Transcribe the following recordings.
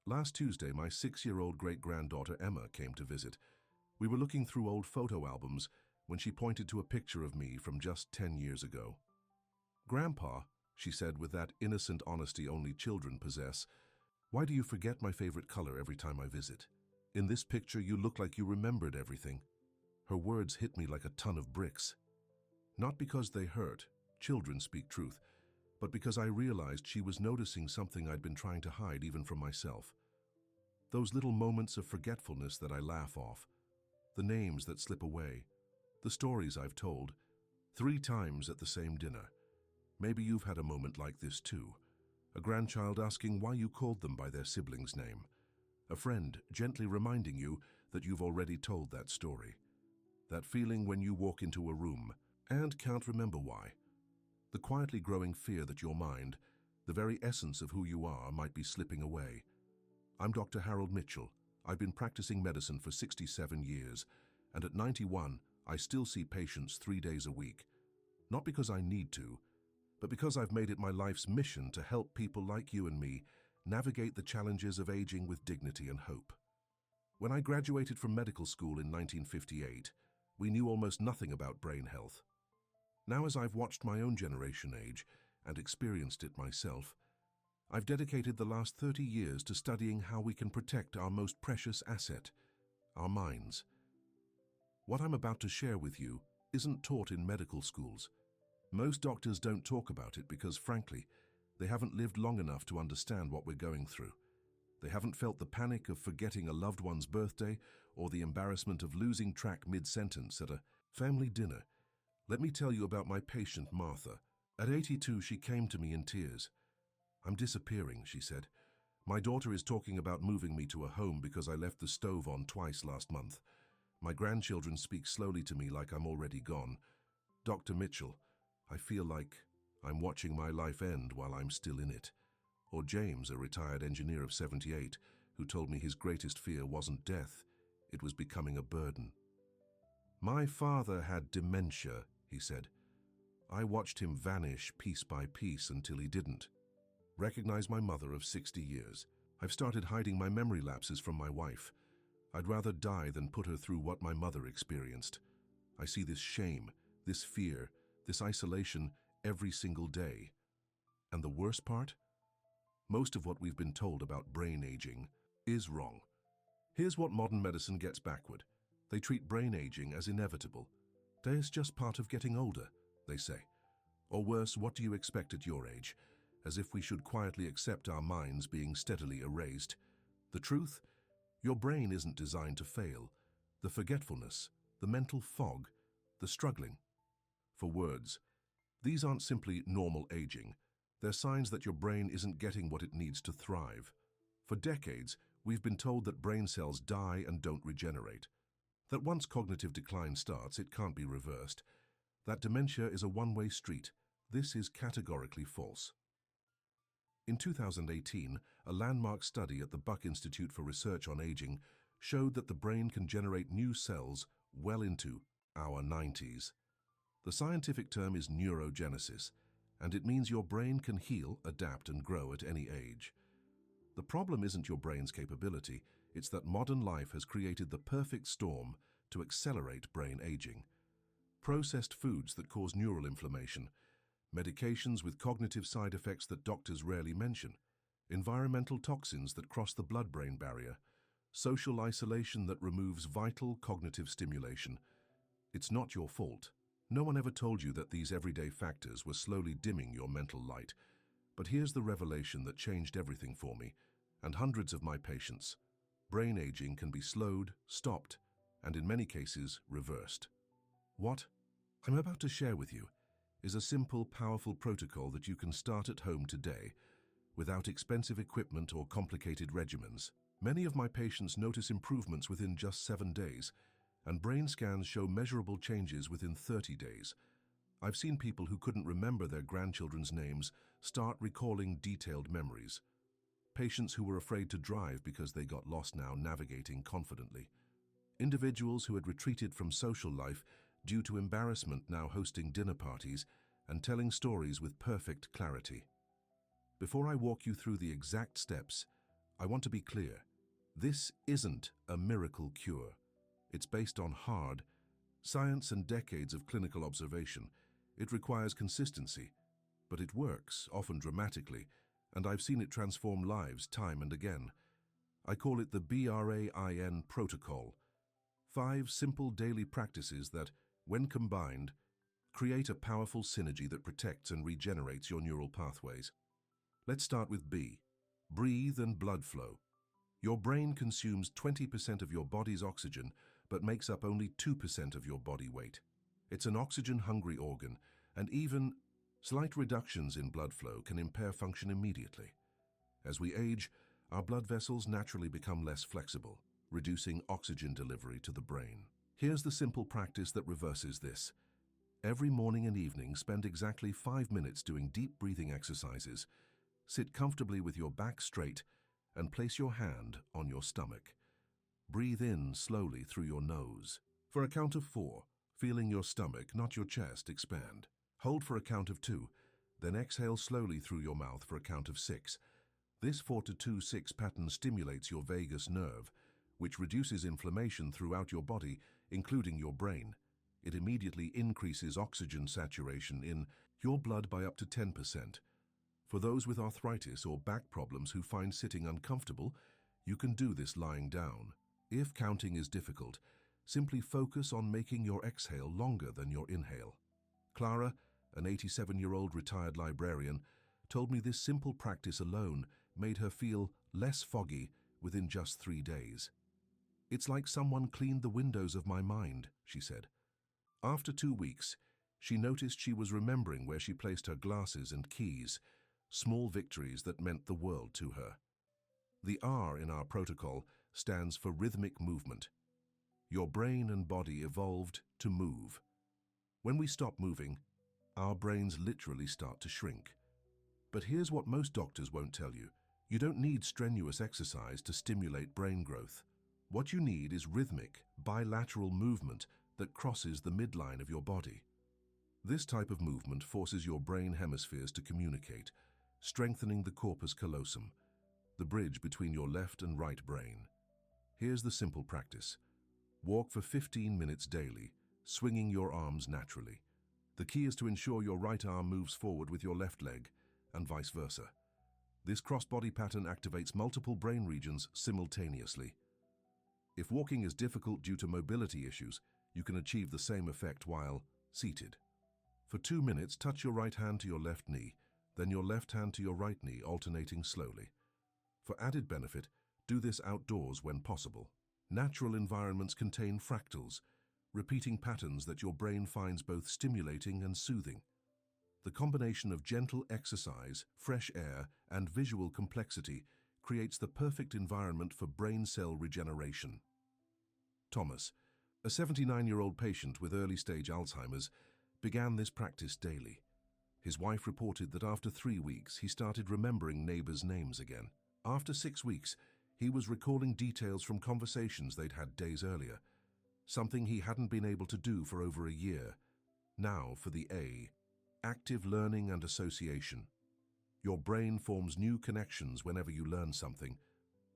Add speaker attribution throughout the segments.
Speaker 1: Last Tuesday, my 6-year-old great-granddaughter Emma came to visit. We were looking through old photo albums when she pointed to a picture of me from just 10 years ago. "Grandpa," she said with that innocent honesty only children possess, "why do you forget my favorite color every time I visit? In this picture, you look like you remembered everything." Her words hit me like a ton of bricks. Not because they hurt, children speak truth, but because I realized she was noticing something I'd been trying to hide even from myself. Those little moments of forgetfulness that I laugh off, the names that slip away, the stories I've told, 3 times at the same dinner. Maybe you've had a moment like this too. A grandchild asking why you called them by their sibling's name. A friend gently reminding you that you've already told that story. That feeling when you walk into a room and can't remember why. The quietly growing fear that your mind, the very essence of who you are, might be slipping away. I'm Dr. Harold Mitchell. I've been practicing medicine for 67 years, and at 91, I still see patients 3 days a week. Not because I need to, but because I've made it my life's mission to help people like you and me navigate the challenges of aging with dignity and hope. When I graduated from medical school in 1958, we knew almost nothing about brain health. Now, as I've watched my own generation age and experienced it myself, I've dedicated the last 30 years to studying how we can protect our most precious asset, our minds. What I'm about to share with you isn't taught in medical schools. Most doctors don't talk about it because, frankly, they haven't lived long enough to understand what we're going through. They haven't felt the panic of forgetting a loved one's birthday or the embarrassment of losing track mid-sentence at a family dinner. Let me tell you about my patient, Martha. At 82, she came to me in tears. "I'm disappearing," she said. "My daughter is talking about moving me to a home because I left the stove on twice last month. My grandchildren speak slowly to me like I'm already gone. Dr. Mitchell, I feel like I'm watching my life end while I'm still in it." Or James, a retired engineer of 78, who told me his greatest fear wasn't death, it was becoming a burden. "My father had dementia," he said. "I watched him vanish piece by piece until he didn't." Recognize my mother of 60 years. I've started hiding my memory lapses from my wife. I'd rather die than put her through what my mother experienced. I see this shame, this fear, this isolation every single day. And the worst part? Most of what we've been told about brain aging is wrong. Here's what modern medicine gets backward. They treat brain aging as inevitable. "It's just part of getting older," they say. Or worse, "What do you expect at your age?" As if we should quietly accept our minds being steadily erased. The truth? Your brain isn't designed to fail. The forgetfulness, the mental fog, the struggling for words. These aren't simply normal aging. They're signs that your brain isn't getting what it needs to thrive. For decades, we've been told that brain cells die and don't regenerate. That once cognitive decline starts, it can't be reversed. That dementia is a one-way street. This is categorically false. In 2018, a landmark study at the Buck Institute for Research on Aging showed that the brain can generate new cells well into our 90s. The scientific term is neurogenesis, and it means your brain can heal, adapt, and grow at any age. The problem isn't your brain's capability, it's that modern life has created the perfect storm to accelerate brain aging. Processed foods that cause neural inflammation, medications with cognitive side effects that doctors rarely mention, environmental toxins that cross the blood-brain barrier, social isolation that removes vital cognitive stimulation. It's not your fault. No one ever told you that these everyday factors were slowly dimming your mental light. But here's the revelation that changed everything for me, and hundreds of my patients. Brain aging can be slowed, stopped, and in many cases, reversed. What I'm about to share with you is a simple, powerful protocol that you can start at home today, without expensive equipment or complicated regimens. Many of my patients notice improvements within just 7 days, and brain scans show measurable changes within 30 days. I've seen people who couldn't remember their grandchildren's names start recalling detailed memories. Patients who were afraid to drive because they got lost now navigating confidently. Individuals who had retreated from social life due to embarrassment now hosting dinner parties and telling stories with perfect clarity. Before I walk you through the exact steps, I want to be clear. This isn't a miracle cure. It's based on hard science and decades of clinical observation. It requires consistency, but it works, often dramatically, and I've seen it transform lives time and again. I call it the BRAIN protocol. 5 simple daily practices that, when combined, create a powerful synergy that protects and regenerates your neural pathways. Let's start with B. Breathe and blood flow. Your brain consumes 20% of your body's oxygen, but makes up only 2% of your body weight. It's an oxygen-hungry organ, and even slight reductions in blood flow can impair function immediately. As we age, our blood vessels naturally become less flexible, reducing oxygen delivery to the brain. Here's the simple practice that reverses this. Every morning and evening, spend exactly 5 minutes doing deep breathing exercises. Sit comfortably with your back straight and place your hand on your stomach. Breathe in slowly through your nose. For a count of 4, feeling your stomach, not your chest, expand. Hold for a count of 2, then exhale slowly through your mouth for a count of 6. This 4-2-6 pattern stimulates your vagus nerve, which reduces inflammation throughout your body, including your brain. It immediately increases oxygen saturation in your blood by up to 10%. For those with arthritis or back problems who find sitting uncomfortable, you can do this lying down. If counting is difficult, simply focus on making your exhale longer than your inhale. Clara, an 87-year-old retired librarian, told me this simple practice alone made her feel less foggy within just 3 days. "It's like someone cleaned the windows of my mind," she said. After 2 weeks, she noticed she was remembering where she placed her glasses and keys, small victories that meant the world to her. The R in our protocol stands for rhythmic movement. Your brain and body evolved to move. When we stop moving, our brains literally start to shrink. But here's what most doctors won't tell you. You don't need strenuous exercise to stimulate brain growth. What you need is rhythmic, bilateral movement that crosses the midline of your body. This type of movement forces your brain hemispheres to communicate, strengthening the corpus callosum, the bridge between your left and right brain. Here's the simple practice. Walk for 15 minutes daily, swinging your arms naturally. The key is to ensure your right arm moves forward with your left leg, and vice versa. This cross-body pattern activates multiple brain regions simultaneously. If walking is difficult due to mobility issues, you can achieve the same effect while seated. For 2 minutes, touch your right hand to your left knee, then your left hand to your right knee, alternating slowly. For added benefit, do this outdoors when possible. Natural environments contain fractals, repeating patterns that your brain finds both stimulating and soothing. The combination of gentle exercise, fresh air, and visual complexity creates the perfect environment for brain cell regeneration. Thomas, a 79-year-old patient with early-stage Alzheimer's, began this practice daily. His wife reported that after 3 weeks, he started remembering neighbors' names again. After 6 weeks, he was recalling details from conversations they'd had days earlier, something he hadn't been able to do for over a year. Now for the A, active learning and association. Your brain forms new connections whenever you learn something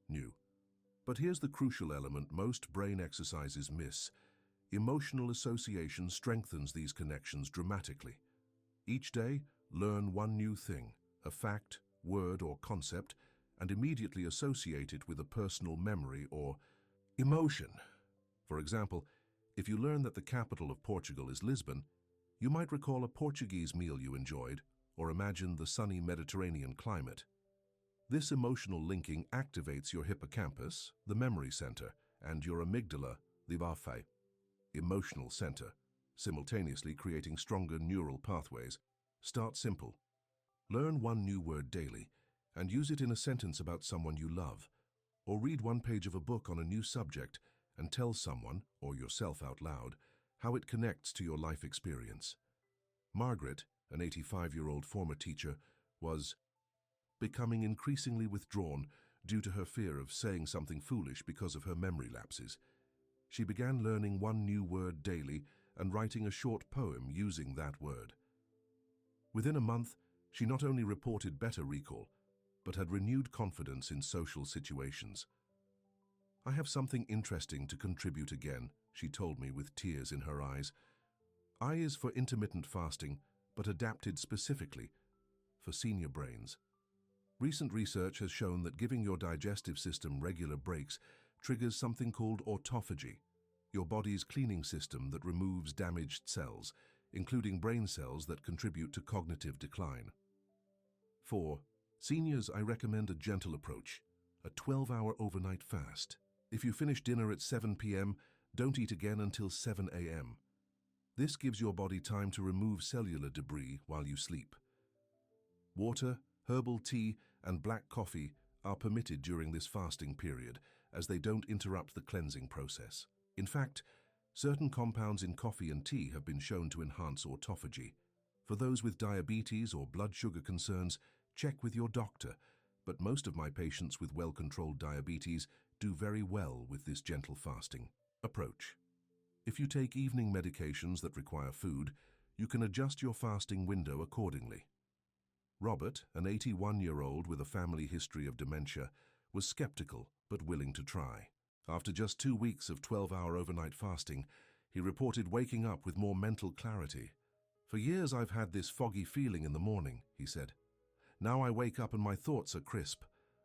Speaker 1: new. But here's the crucial element most brain exercises miss. Emotional association strengthens these connections dramatically. Each day, learn one new thing, a fact, word, or concept, and immediately associate it with a personal memory or emotion. For example, if you learn that the capital of Portugal is Lisbon, you might recall a Portuguese meal you enjoyed or imagine the sunny Mediterranean climate. This emotional linking activates your hippocampus, the memory center, and your amygdala, the Bafei, emotional center, simultaneously creating stronger neural pathways. Start simple. Learn one new word daily and use it in a sentence about someone you love, or read one page of a book on a new subject and tell someone, or yourself out loud, how it connects to your life experience. Margaret, an 85-year-old former teacher, was becoming increasingly withdrawn due to her fear of saying something foolish because of her memory lapses. She began learning one new word daily and writing a short poem using that word. Within a month, she not only reported better recall, but had renewed confidence in social situations. "I have something interesting to contribute again," she told me with tears in her eyes. "I is for intermittent fasting, but adapted specifically for senior brains. Recent research has shown that giving your digestive system regular breaks triggers something called autophagy, your body's cleaning system that removes damaged cells, including brain cells that contribute to cognitive decline. For seniors, I recommend a gentle approach, a 12-hour overnight fast. If you finish dinner at 7 p.m., don't eat again until 7 a.m. This gives your body time to remove cellular debris while you sleep. Water, herbal tea, and black coffee are permitted during this fasting period, as they don't interrupt the cleansing process. In fact, certain compounds in coffee and tea have been shown to enhance autophagy. For those with diabetes or blood sugar concerns, check with your doctor, but most of my patients with well-controlled diabetes do very well with this gentle fasting approach. If you take evening medications that require food, you can adjust your fasting window accordingly. Robert, an 81-year-old with a family history of dementia, was skeptical but willing to try. After just 2 weeks of 12-hour overnight fasting, he reported waking up with more mental clarity. "For years I've had this foggy feeling in the morning," he said. "Now I wake up and my thoughts are crisp.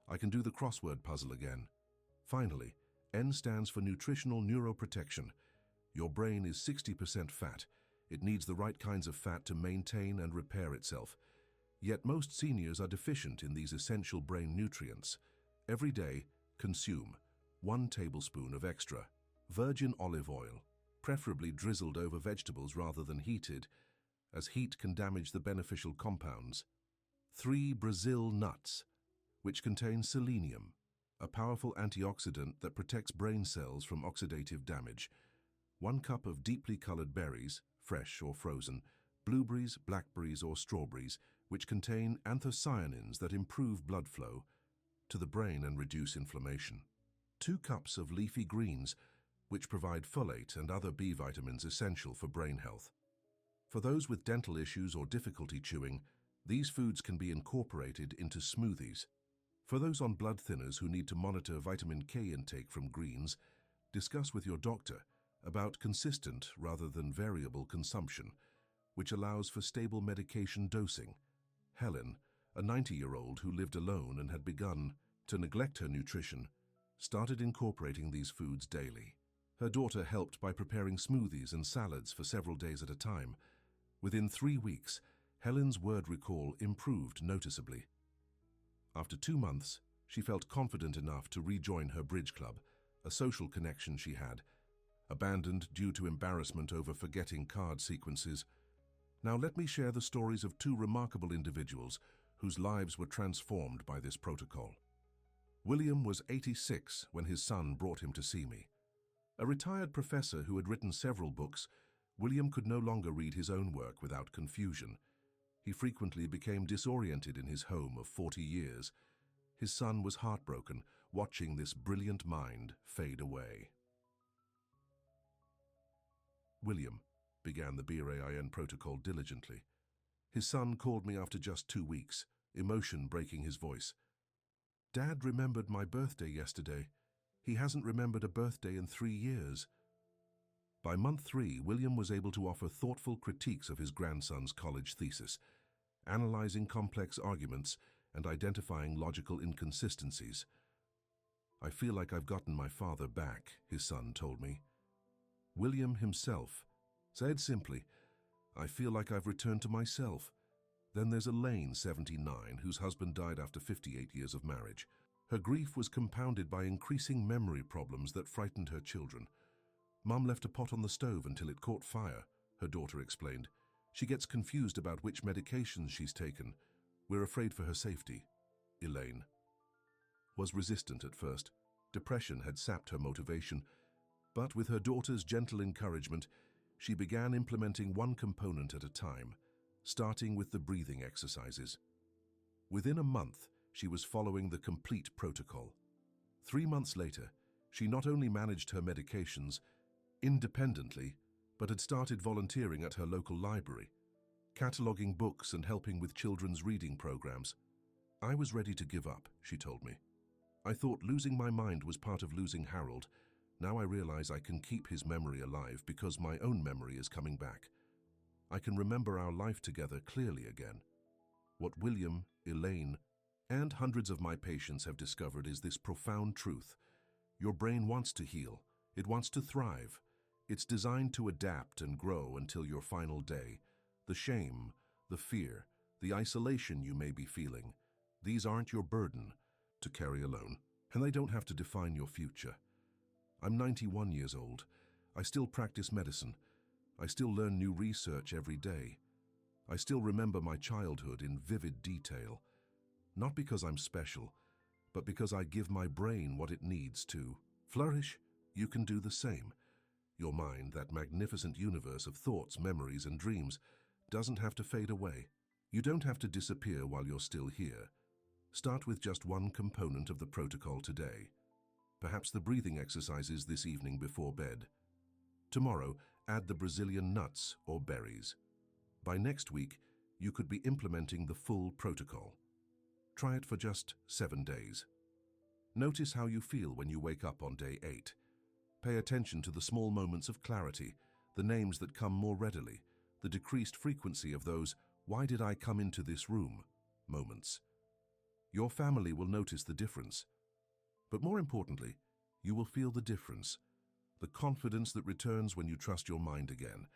Speaker 1: I can do the crossword puzzle again." Finally, N stands for nutritional neuroprotection. Your brain is 60% fat. It needs the right kinds of fat to maintain and repair itself. Yet most seniors are deficient in these essential brain nutrients. Every day, consume 1 tablespoon of extra virgin olive oil, preferably drizzled over vegetables rather than heated, as heat can damage the beneficial compounds. 3 Brazil nuts, which contain selenium, a powerful antioxidant that protects brain cells from oxidative damage. 1 cup of deeply colored berries, fresh or frozen, blueberries, blackberries, or strawberries, which contain anthocyanins that improve blood flow to the brain and reduce inflammation. 2 cups of leafy greens, which provide folate and other B vitamins essential for brain health. For those with dental issues or difficulty chewing, these foods can be incorporated into smoothies. For those on blood thinners who need to monitor vitamin K intake from greens, discuss with your doctor about consistent rather than variable consumption, which allows for stable medication dosing. Helen, a 90-year-old who lived alone and had begun to neglect her nutrition, started incorporating these foods daily. Her daughter helped by preparing smoothies and salads for several days at a time. Within 3 weeks, Helen's word recall improved noticeably. After 2 months, she felt confident enough to rejoin her bridge club, a social connection she had, abandoned due to embarrassment over forgetting card sequences. Now let me share the stories of 2 remarkable individuals whose lives were transformed by this protocol. William was 86 when his son brought him to see me. A retired professor who had written several books, William could no longer read his own work without confusion. He frequently became disoriented in his home of 40 years. His son was heartbroken, watching this brilliant mind fade away. "William," began the BRAIN protocol diligently. His son called me after just 2 weeks, emotion breaking his voice. "Dad remembered my birthday yesterday. He hasn't remembered a birthday in 3 years." By month 3, William was able to offer thoughtful critiques of his grandson's college thesis, analyzing complex arguments and identifying logical inconsistencies. "I feel like I've gotten my father back," his son told me. William himself said simply, "I feel like I've returned to myself." Then there's Elaine, 79, whose husband died after 58 years of marriage. Her grief was compounded by increasing memory problems that frightened her children. "Mum left a pot on the stove until it caught fire," her daughter explained. "She gets confused about which medications she's taken. We're afraid for her safety." Elaine was resistant at first. Depression had sapped her motivation, but with her daughter's gentle encouragement, she began implementing 1 component at a time, starting with the breathing exercises. Within a month, she was following the complete protocol. 3 months later, she not only managed her medications independently, but had started volunteering at her local library, cataloging books and helping with children's reading programs. I was ready to give up, she told me. I thought losing my mind was part of losing Harold. Now I realize I can keep his memory alive because my own memory is coming back. I can remember our life together clearly again. What William, Elaine, and hundreds of my patients have discovered is this profound truth. Your brain wants to heal. It wants to thrive. It's designed to adapt and grow until your final day. The shame, the fear, the isolation you may be feeling, these aren't your burden to carry alone, and they don't have to define your future. I'm 91 years old. I still practice medicine. I still learn new research every day. I still remember my childhood in vivid detail. Not because I'm special, but because I give my brain what it needs to flourish. You can do the same. Your mind, that magnificent universe of thoughts, memories, and dreams, doesn't have to fade away. You don't have to disappear while you're still here. Start with just one component of the protocol today. Perhaps the breathing exercises this evening before bed. Tomorrow, add the Brazilian nuts or berries. By next week, you could be implementing the full protocol. Try it for just 7 days. Notice how you feel when you wake up on day 8. Pay attention to the small moments of clarity, the names that come more readily, the decreased frequency of those "why did I come into this room?" moments. Your family will notice the difference. But more importantly, you will feel the difference. The confidence that returns when you trust your mind again.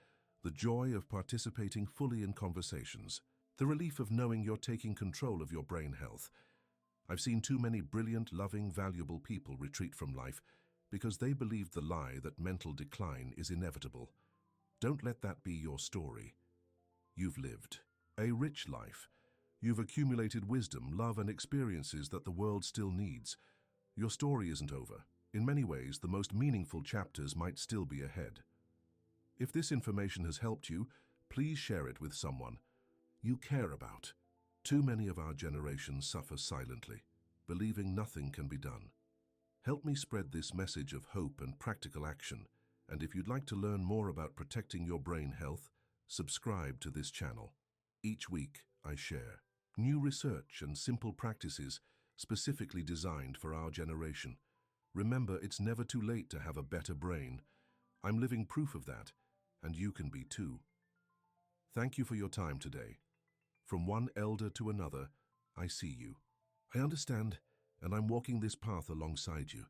Speaker 1: The joy of participating fully in conversations. The relief of knowing you're taking control of your brain health. I've seen too many brilliant, loving, valuable people retreat from life because they believed the lie that mental decline is inevitable. Don't let that be your story. You've lived a rich life. You've accumulated wisdom, love, and experiences that the world still needs. Your story isn't over. In many ways, the most meaningful chapters might still be ahead. If this information has helped you, please share it with someone you care about. Too many of our generation suffer silently, believing nothing can be done. Help me spread this message of hope and practical action, and if you'd like to learn more about protecting your brain health, subscribe to this channel. Each week, I share new research and simple practices specifically designed for our generation. Remember, it's never too late to have a better brain. I'm living proof of that, and you can be too. Thank you for your time today. From one elder to another, I see you. I understand, and I'm walking this path alongside you.